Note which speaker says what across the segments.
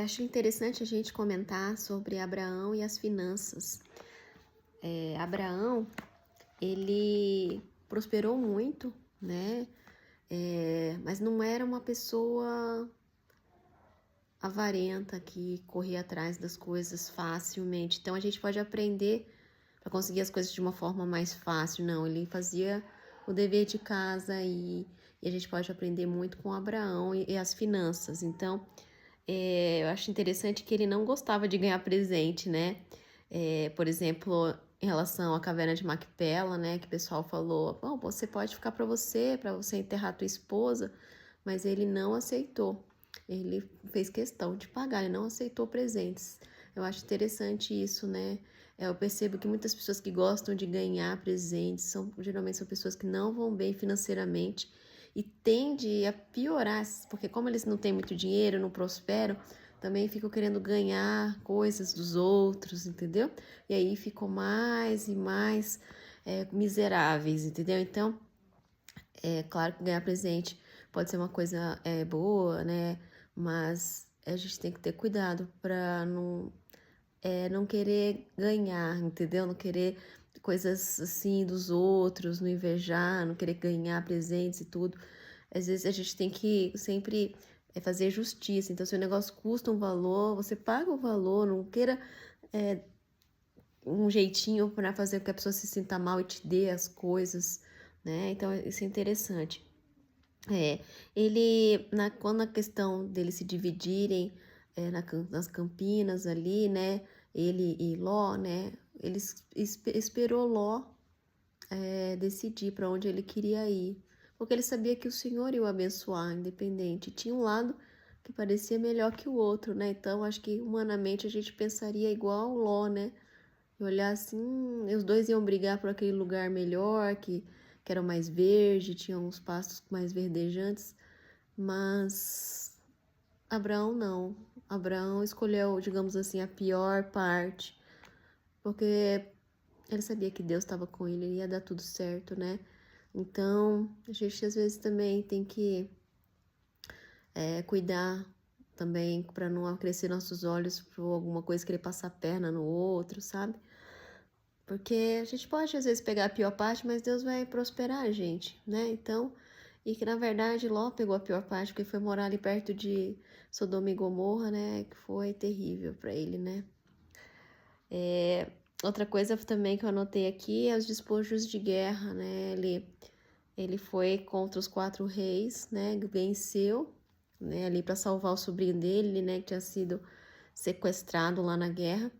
Speaker 1: Acho interessante a gente comentar sobre Abraão e as finanças. Abraão, ele prosperou muito, né? Mas não era uma pessoa avarenta que corria atrás das coisas facilmente. Então a gente pode aprender para conseguir as coisas de uma forma mais fácil. Não, ele fazia o dever de casa e a gente pode aprender muito com Abraão e as finanças. Então, eu acho interessante que ele não gostava de ganhar presente, né? Por exemplo, em relação à caverna de Macpela, né? Que o pessoal falou, bom, você pode ficar para você enterrar a tua esposa, mas ele não aceitou. Ele fez questão de pagar, ele não aceitou presentes. Eu acho interessante isso, né? Eu percebo que muitas pessoas que gostam de ganhar presentes geralmente são pessoas que não vão bem financeiramente e tende a piorar, porque como eles não têm muito dinheiro, não prosperam, também ficam querendo ganhar coisas dos outros, entendeu? E aí ficam mais e mais miseráveis, entendeu? Então, é claro que ganhar presente pode ser uma coisa boa, né? Mas a gente tem que ter cuidado para não querer ganhar, entendeu? Não querer coisas assim dos outros, não invejar, não querer ganhar presentes e tudo. Às vezes a gente tem que sempre fazer justiça. Então, se o negócio custa um valor, você paga o valor, não queira um jeitinho para fazer com que a pessoa se sinta mal e te dê as coisas, né? Então, isso é interessante. Quando a questão deles se dividirem nas Campinas ali, né? Ele e Ló, né? Ele esperou Ló decidir para onde ele queria ir, porque ele sabia que o Senhor ia o abençoar, independente. Tinha um lado que parecia melhor que o outro, né? Então, acho que humanamente a gente pensaria igual Ló, né? E olhar assim, os dois iam brigar por aquele lugar melhor, que era mais verde, tinha uns pastos mais verdejantes, mas Abraão não. Abraão escolheu, digamos assim, a pior parte, porque ele sabia que Deus estava com ele, ia dar tudo certo, né? Então, a gente às vezes também tem que cuidar também para não crescer nossos olhos por alguma coisa, querer passar a perna no outro, sabe? Porque a gente pode às vezes pegar a pior parte, mas Deus vai prosperar a gente, né? Então, e que na verdade Ló pegou a pior parte, porque foi morar ali perto de Sodoma e Gomorra, né? Que foi terrível para ele, né? Outra coisa também que eu anotei aqui é os despojos de guerra, né? Ele foi contra os 4 reis, né? Venceu, né? Ali para salvar o sobrinho dele, né? Que tinha sido sequestrado lá na guerra.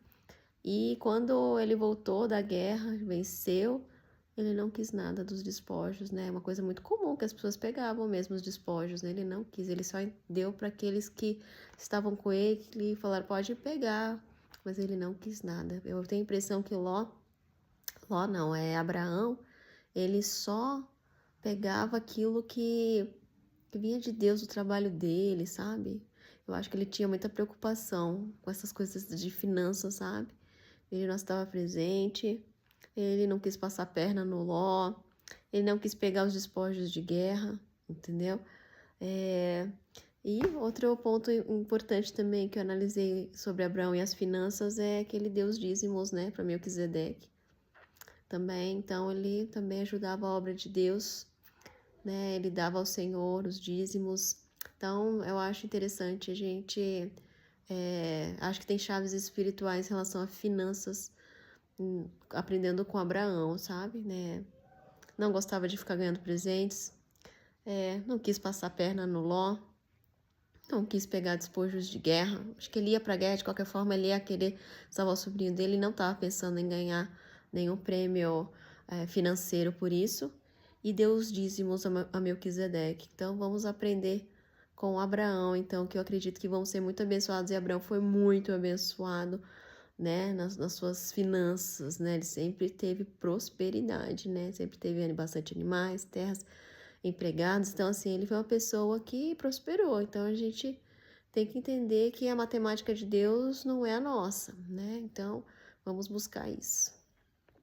Speaker 1: E quando ele voltou da guerra, venceu, ele não quis nada dos despojos, né? Uma coisa muito comum que as pessoas pegavam mesmo os despojos, né? Ele não quis, ele só deu para aqueles que estavam com ele e falaram, pode pegar, mas ele não quis nada. Eu tenho a impressão que Ló não, é Abraão, ele só pegava aquilo que vinha de Deus, o trabalho dele, sabe? Eu acho que ele tinha muita preocupação com essas coisas de finanças, sabe? Ele não estava presente, ele não quis passar a perna no Ló, ele não quis pegar os despojos de guerra, entendeu? E outro ponto importante também que eu analisei sobre Abraão e as finanças é que ele deu os dízimos, né, para Melquisedeque. Também, então ele também ajudava a obra de Deus, né? Ele dava ao Senhor os dízimos. Então, eu acho interessante a gente acho que tem chaves espirituais em relação a finanças, aprendendo com Abraão, sabe, né? Não gostava de ficar ganhando presentes, não quis passar a perna no Ló, não quis pegar despojos de guerra. Acho que ele ia pra guerra, de qualquer forma, ele ia querer salvar o sobrinho dele e não estava pensando em ganhar nenhum prêmio financeiro por isso. E deu os dízimos a Melquisedeque. Então, vamos aprender com Abraão, então, que eu acredito que vão ser muito abençoados. E Abraão foi muito abençoado, né, nas suas finanças, né? Ele sempre teve prosperidade, né? Sempre teve bastante animais, terras, empregados. Então, assim, ele foi uma pessoa que prosperou. Então, a gente tem que entender que a matemática de Deus não é a nossa, né? Então, vamos buscar isso.